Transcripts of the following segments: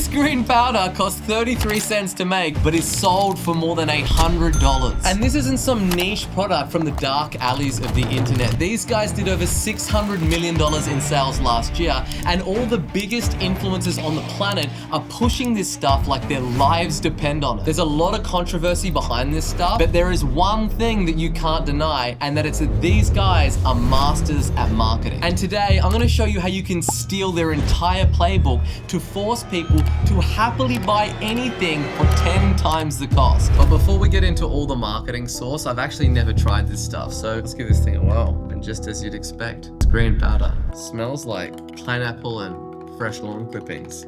green powder costs 33 cents to make, but is sold for more than $100. And this isn't some niche product from the dark alleys of the internet. These guys did over $600 million in sales last year, and all the biggest influencers on the planet are pushing this stuff like their lives depend on it. There's a lot of controversy behind this stuff, but there is one thing that you can't deny, and that it's that these guys are masters at marketing. And today, I'm gonna show you how you can steal their entire playbook to force people to happily buy anything for 10 times the cost. But before we get into all the marketing sauce, I've actually never tried this stuff, so let's give this thing a whirl. And just as you'd expect, it's green powder. Smells like pineapple and fresh lawn clippings.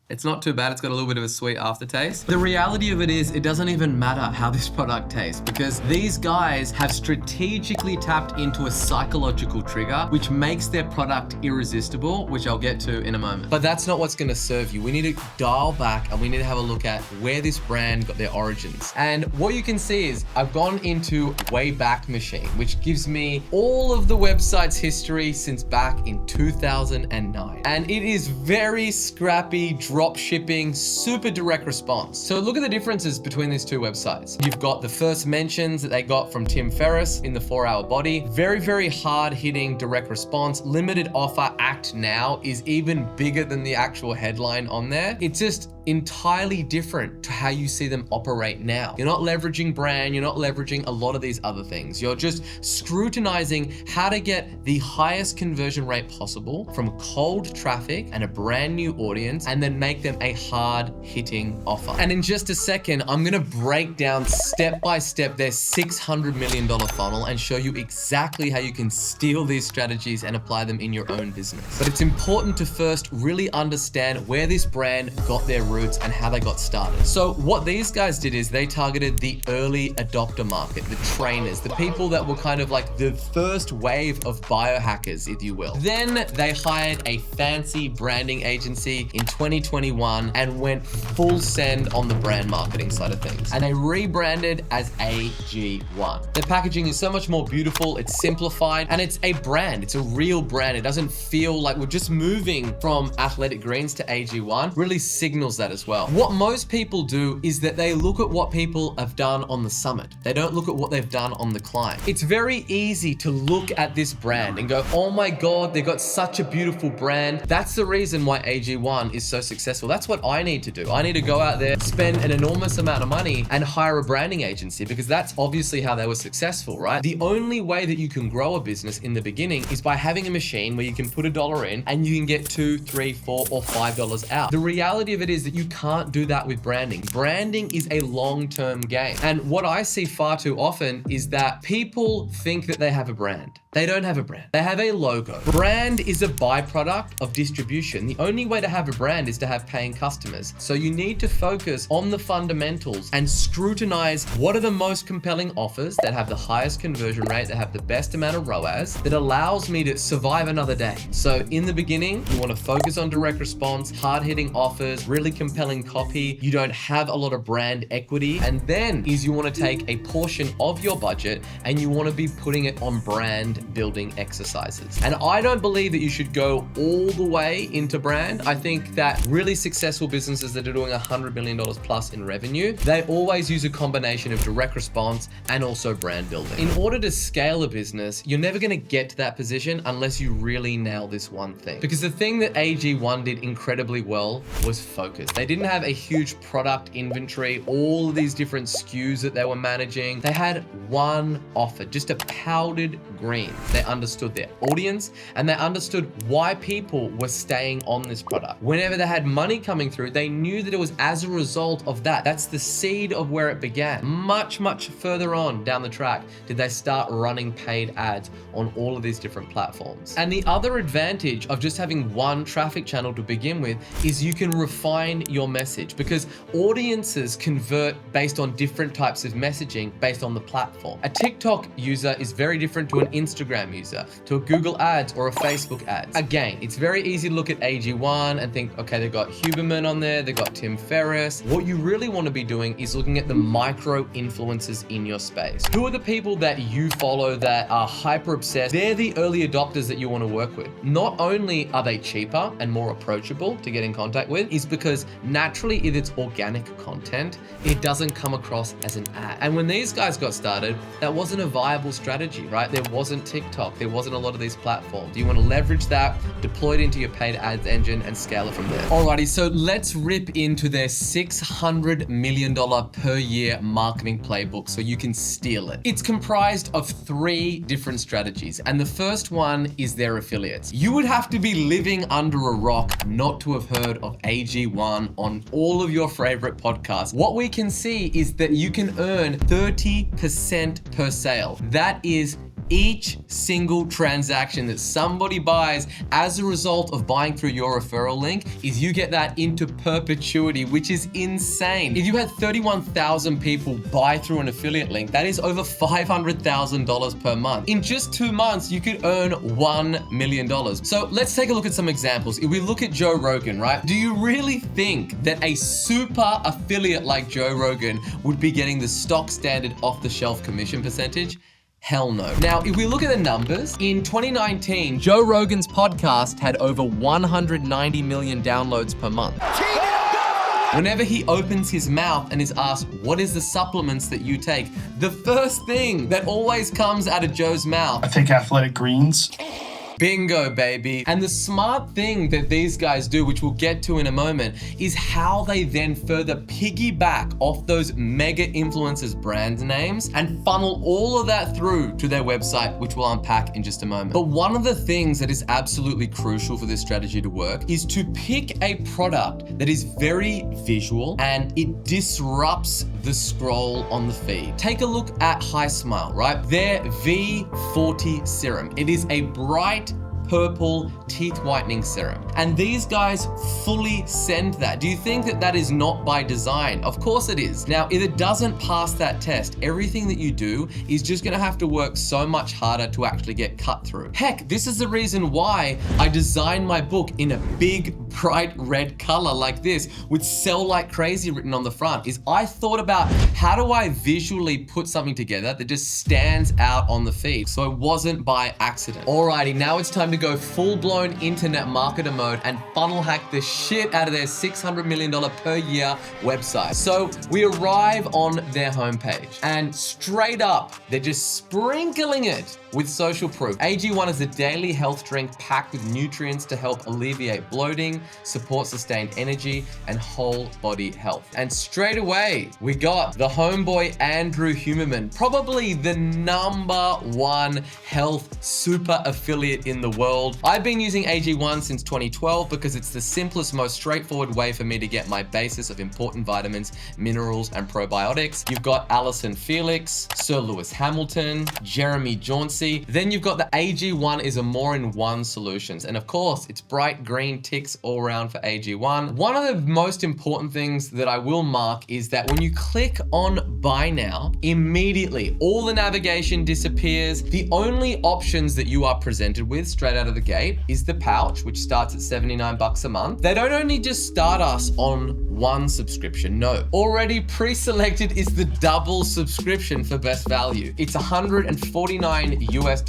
It's not too bad, it's got a little bit of a sweet aftertaste. The reality of it is, it doesn't even matter how this product tastes, because these guys have strategically tapped into a psychological trigger, which makes their product irresistible, which I'll get to in a moment. But that's not what's gonna serve you. We need to dial back and we need to have a look at where this brand got their origins. And what you can see is, I've gone into Wayback Machine, which gives me all of the website's history since back in 2009. And it is very scrappy, drop shipping, super direct response. So look at the differences between these two websites. You've got the first mentions that they got from Tim Ferriss in the 4-Hour Body. Very, very hard hitting direct response. Limited offer, act now is even bigger than the actual headline on there. It's just entirely different to how you see them operate now. You're not leveraging brand, you're not leveraging a lot of these other things. You're just scrutinizing how to get the highest conversion rate possible from cold traffic and a brand new audience, and then make them a hard hitting offer. And in just a second, I'm gonna break down step by step their $600 million funnel and show you exactly how you can steal these strategies and apply them in your own business. But it's important to first really understand where this brand got their roots and how they got started. So what these guys did is they targeted the early adopter market, the trainers, the people that were kind of like the first wave of biohackers, if you will. Then they hired a fancy branding agency in 2021 and went full send on the brand marketing side of things. And they rebranded as AG1. Their packaging is so much more beautiful, it's simplified, and it's a brand. It's a real brand. It doesn't feel like we're just moving from athletic greens to AG1. Really signals that as well. What most people do is that they look at what people have done on the summit. They don't look at what they've done on the climb. It's very easy to look at this brand and go, oh my God, they've got such a beautiful brand. That's the reason why AG1 is so successful. That's what I need to do. I need to go out there, spend an enormous amount of money and hire a branding agency, because that's obviously how they were successful, right? The only way that you can grow a business in the beginning is by having a machine where you can put $1 in and you can get $2, $3, $4, or $5 out. The reality of it is that you can't do that with branding. Branding is a long-term game. And what I see far too often is that people think that they have a brand. They don't have a brand. They have a logo. Brand is a byproduct of distribution. The only way to have a brand is to have paying customers. So you need to focus on the fundamentals and scrutinize what are the most compelling offers that have the highest conversion rate, that have the best amount of ROAS, that allows me to survive another day. So in the beginning, you want to focus on direct response, hard-hitting offers, really compelling copy. You don't have a lot of brand equity. And then you want to take a portion of your budget and you want to be putting it on brand building exercises. And I don't believe that you should go all the way into brand. I think that really successful businesses that are doing $100 million plus in revenue, they always use a combination of direct response and also brand building. In order to scale a business, you're never going to get to that position unless you really nail this one thing. Because the thing that AG1 did incredibly well was focus. They didn't have a huge product inventory, all of these different SKUs that they were managing. They had one offer, just a powdered green. They understood their audience and they understood why people were staying on this product. Whenever they had money coming through, they knew that it was as a result of that. That's the seed of where it began. Much, much further on down the track did they start running paid ads on all of these different platforms. And the other advantage of just having one traffic channel to begin with is you can refine your message, because audiences convert based on different types of messaging based on the platform. A TikTok user is very different to an Instagram Instagram user to a Google ads or a Facebook ads. Again, it's very easy to look at AG1 and think, okay, they've got Huberman on there, they've got Tim Ferriss. What you really want to be doing is looking at the micro influencers in your space. Who are the people that you follow that are hyper obsessed? They're the early adopters that you want to work with. Not only are they cheaper and more approachable to get in contact with, is because naturally if it's organic content, it doesn't come across as an ad. And when these guys got started, that wasn't a viable strategy, right? There wasn't TikTok, there wasn't a lot of these platforms. You want to leverage that, deploy it into your paid ads engine and scale it from there. Alrighty, so let's rip into their $600 million per year marketing playbook so you can steal it. It's comprised of 3 different strategies, and the first one is their affiliates. You would have to be living under a rock not to have heard of AG1 on all of your favorite podcasts. What we can see is that you can earn 30% per sale. That is each single transaction that somebody buys as a result of buying through your referral link is you get that into perpetuity, which is insane. If you had 31,000 people buy through an affiliate link, that is over $500,000 per month. In just 2 months, you could earn $1 million. So let's take a look at some examples. If we look at Joe Rogan, right? Do you really think that a super affiliate like Joe Rogan would be getting the stock standard off-the-shelf commission percentage? Hell no. Now, if we look at the numbers, in 2019, Joe Rogan's podcast had over 190 million downloads per month. Whenever he opens his mouth and is asked, what is the supplements that you take? The first thing that always comes out of Joe's mouth, I take athletic greens. Bingo, baby. And the smart thing that these guys do, which we'll get to in a moment, is how they then further piggyback off those mega influencers' brand names and funnel all of that through to their website, which we'll unpack in just a moment. But one of the things that is absolutely crucial for this strategy to work is to pick a product that is very visual and it disrupts the scroll on the feed. Take a look at High Smile, right? Their V40 serum. It is a bright purple teeth whitening serum. And these guys fully send that. Do you think that that is not by design? Of course it is. Now, if it doesn't pass that test, everything that you do is just gonna have to work so much harder to actually get cut through. Heck, this is the reason why I designed my book in a big, bright red color like this with "Sell Like Crazy" written on the front. Is I thought about how do I visually put something together that just stands out on the feed. So it wasn't by accident. Alrighty, now it's time to go full-blown internet marketer mode and funnel hack the shit out of their $600 million per year website. So we arrive on their homepage and straight up, they're just sprinkling it with social proof. AG1 is a daily health drink packed with nutrients to help alleviate bloating, support sustained energy, and whole body health. And straight away, we got the homeboy Andrew Huberman, probably the #1 health super affiliate in the world. I've been using AG1 since 2012 because it's the simplest, most straightforward way for me to get my basis of important vitamins, minerals, and probiotics. You've got Alison Felix, Sir Lewis Hamilton, Jeremy Jauncey. Then you've got the AG1 is a more-in-one solutions. And of course, it's bright green ticks all around for AG1. One of the most important things that I will mark is that when you click on buy now, immediately all the navigation disappears. The only options that you are presented with straight out of the gate is the pouch, which starts at 79 bucks a month. They don't only just start us on one subscription, no. Already pre-selected is the double subscription for best value. It's $149 US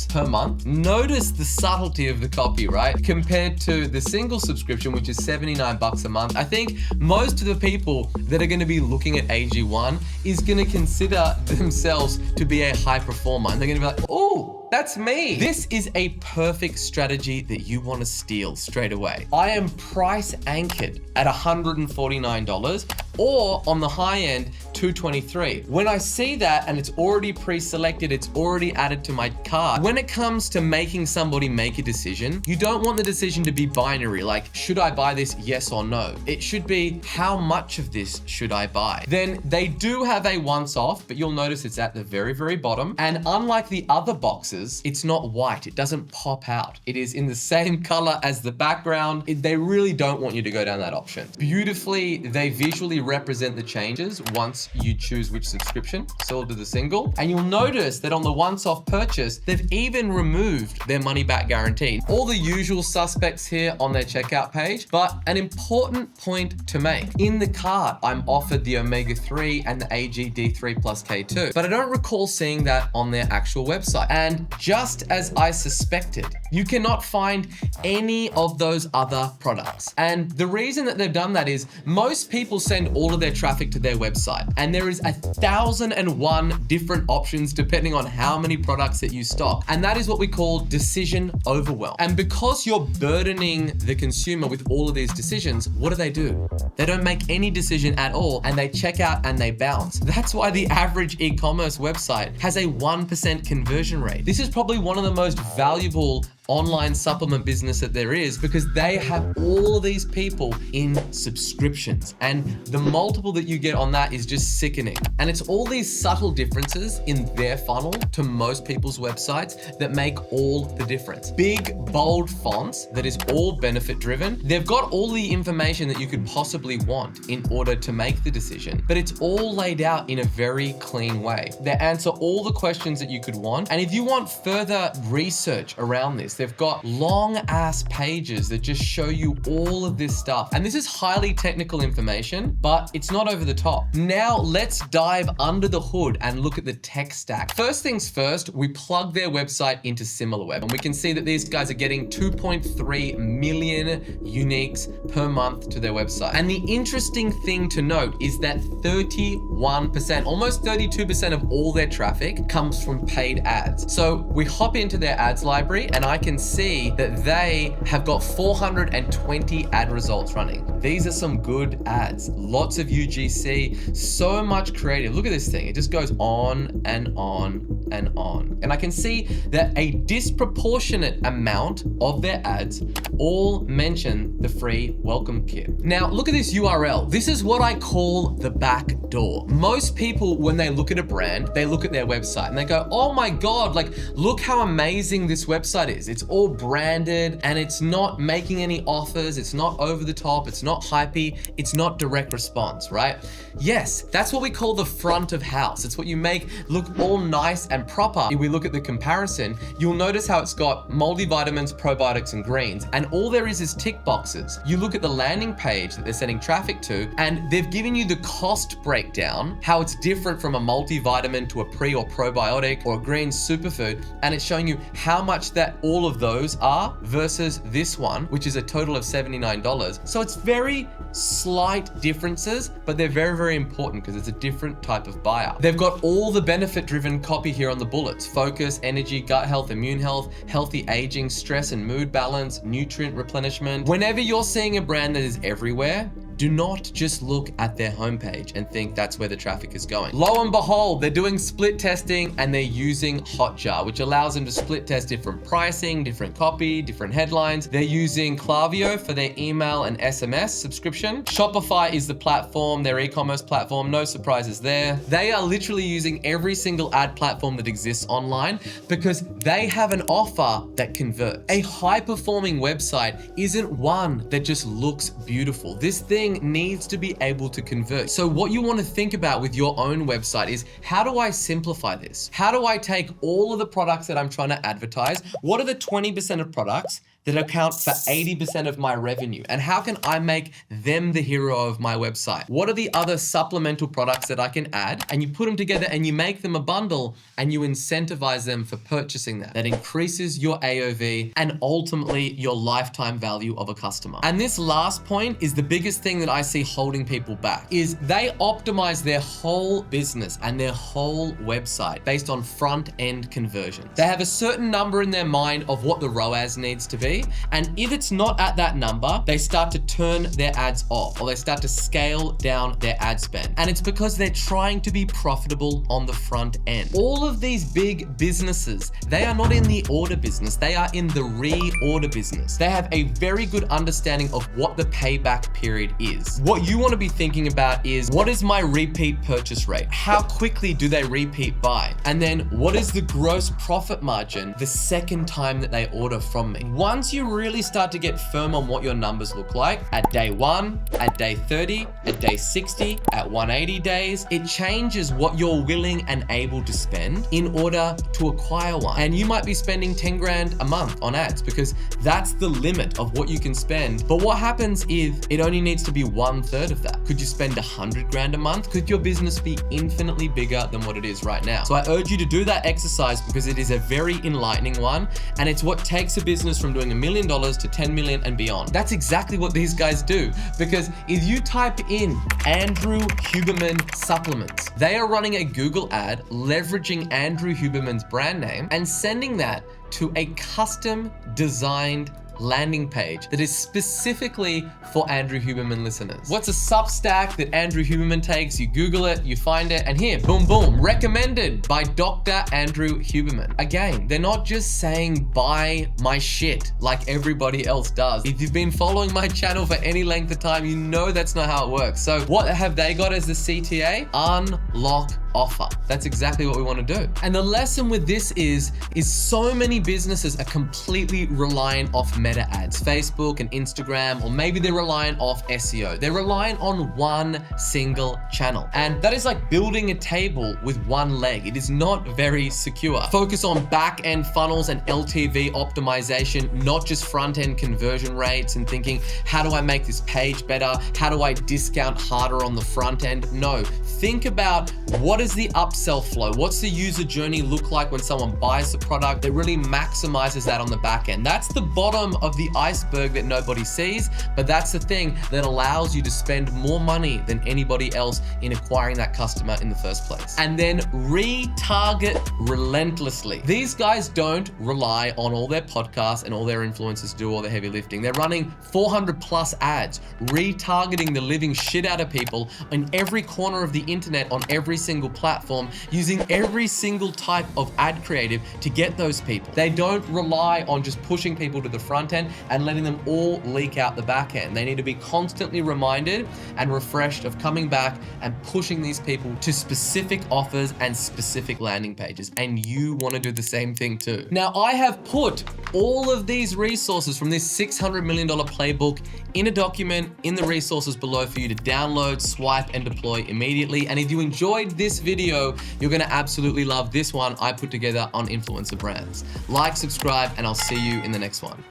per month. Notice the subtlety of the copy, right? Compared to the single subscription, which is 79 bucks a month. I think most of the people that are gonna be looking at AG1 is gonna consider themselves to be a high performer. And they're gonna be like, oh, that's me. This is a perfect strategy that you want to steal straight away. I am price anchored at $149 or on the high end, $223. When I see that and it's already pre-selected, it's already added to my cart. When it comes to making somebody make a decision, you don't want the decision to be binary, like, should I buy this, yes or no? It should be, how much of this should I buy? Then they do have a once off, but you'll notice it's at the very, very bottom. And unlike the other boxes, it's not white. It doesn't pop out. It is in the same color as the background. They really don't want you to go down that option. Beautifully, they visually represent the changes once you choose which subscription. So we'll do the single. And you'll notice that on the once-off purchase, they've even removed their money-back guarantee. All the usual suspects here on their checkout page, but an important point to make. In the cart, I'm offered the Omega-3 and the AG-D3 plus K2, but I don't recall seeing that on their actual website. And just as I suspected, you cannot find any of those other products. And the reason that they've done that is most people send all of their traffic to their website, and there is 1,001 different options depending on how many products that you stock. And that is what we call decision overwhelm. And because you're burdening the consumer with all of these decisions, what do? They don't make any decision at all, and they check out and they bounce. That's why the average e-commerce website has a 1% conversion rate. This is probably one of the most valuable online supplement business that there is, because they have all of these people in subscriptions, and the multiple that you get on that is just sickening. And it's all these subtle differences in their funnel to most people's websites that make all the difference. Big, bold fonts that is all benefit driven. They've got all the information that you could possibly want in order to make the decision, but it's all laid out in a very clean way. They answer all the questions that you could want. And if you want further research around this, they've got long ass pages that just show you all of this stuff. And this is highly technical information, but it's not over the top. Now let's dive under the hood and look at the tech stack. First things first, we plug their website into SimilarWeb, and we can see that these guys are getting 2.3 million uniques per month to their website. And the interesting thing to note is that 31%, almost 32% of all their traffic comes from paid ads. So we hop into their ads library, and I can see that they have got 420 ad results running. These are some good ads, lots of UGC, so much creative. Look at this thing. It just goes on and on and on. And I can see that a disproportionate amount of their ads all mention the free welcome kit. Now look at this URL. This is what I call the back door. Most people, when they look at a brand, they look at their website and they go, oh my God, like look how amazing this website is. It's all branded and it's not making any offers. It's not over the top. It's not hypey. It's not direct response, right? Yes, that's what we call the front of house. It's what you make look all nice and proper. If we look at the comparison, you'll notice how it's got multivitamins, probiotics, and greens, and all there is tick boxes. You look at the landing page that they're sending traffic to, and they've given you the cost breakdown, how it's different from a multivitamin to a pre or probiotic or a green superfood, and it's showing you how much that all of those are versus this one, which is a total of $79. So it's very slight differences, but they're very, very important because it's a different type of buyer. They've got all the benefit-driven copy here on the bullets: focus, energy, gut health, immune health, healthy aging, stress and mood balance, nutrient replenishment. Whenever you're seeing a brand that is everywhere, do not just look at their homepage and think that's where the traffic is going. Lo and behold, they're doing split testing and they're using Hotjar, which allows them to split test different pricing, different copy, different headlines. They're using Klaviyo for their email and SMS subscription. Shopify is the platform, their e-commerce platform. No surprises there. They are literally using every single ad platform that exists online because they have an offer that converts. A high-performing website isn't one that just looks beautiful. This thing needs to be able to convert. So what you want to think about with your own website is, how do I simplify this? How do I take all of the products that I'm trying to advertise? What are the 20% of products that account for 80% of my revenue? And how can I make them the hero of my website? What are the other supplemental products that I can add? And you put them together and you make them a bundle and you incentivize them for purchasing that. That increases your AOV and ultimately your lifetime value of a customer. And this last point is the biggest thing that I see holding people back, is they optimize their whole business and their whole website based on front-end conversions. They have a certain number in their mind of what the ROAS needs to be. And if it's not at that number, they start to turn their ads off, or they start to scale down their ad spend. And it's because they're trying to be profitable on the front end. All of these big businesses, they are not in the order business, they are in the reorder business. They have a very good understanding of what the payback period is. What you want to be thinking about is, what is my repeat purchase rate? How quickly do they repeat buy? And then what is the gross profit margin the second time that they order from me? Once once you really start to get firm on what your numbers look like at day 1, at day 30, at day 60, at 180 days, it changes what you're willing and able to spend in order to acquire one. And you might be spending 10 grand a month on ads because that's the limit of what you can spend. But what happens if it only needs to be 1/3 of that? Could you spend 100 grand a month? Could your business be infinitely bigger than what it is right now? So I urge you to do that exercise because it is a very enlightening one, and it's what takes a business from doing $1 million to 10 million and beyond. That's exactly what these guys do, because if you type in Andrew Huberman supplements, they are running a Google ad leveraging Andrew Huberman's brand name and sending that to a custom designed landing page that is specifically for Andrew Huberman listeners. What's a Substack that Andrew Huberman takes? You Google it, you find it, and here, boom, boom, recommended by Dr. Andrew Huberman. Again, they're not just saying buy my shit like everybody else does. If you've been following my channel for any length of time, you know that's not how it works. So what have they got as the CTA? Unlock offer. That's exactly what we want to do. And the lesson with this is so many businesses are completely reliant off meta ads, Facebook and Instagram, or maybe they're reliant off SEO. They're reliant on one single channel. And that is like building a table with one leg. It is not very secure. Focus on back-end funnels and LTV optimization, not just front-end conversion rates and thinking, how do I make this page better? How do I discount harder on the front end? No, think about what is the upsell flow? What's the user journey look like when someone buys the product that really maximizes that on the back end? That's the bottom of the iceberg that nobody sees, but that's the thing that allows you to spend more money than anybody else in acquiring that customer in the first place. And then retarget relentlessly. These guys don't rely on all their podcasts and all their influencers to do all the heavy lifting. They're running 400 plus ads, retargeting the living shit out of people in every corner of the internet on every single platform, using every single type of ad creative to get those people. They don't rely on just pushing people to the front end and letting them all leak out the back end. They need to be constantly reminded and refreshed of coming back and pushing these people to specific offers and specific landing pages. And you want to do the same thing too. Now, I have put all of these resources from this $600 million playbook in a document in the resources below for you to download, swipe, and deploy immediately. And if you enjoyed this video, you're gonna absolutely love this one I put together on influencer brands. Like, subscribe, and I'll see you in the next one.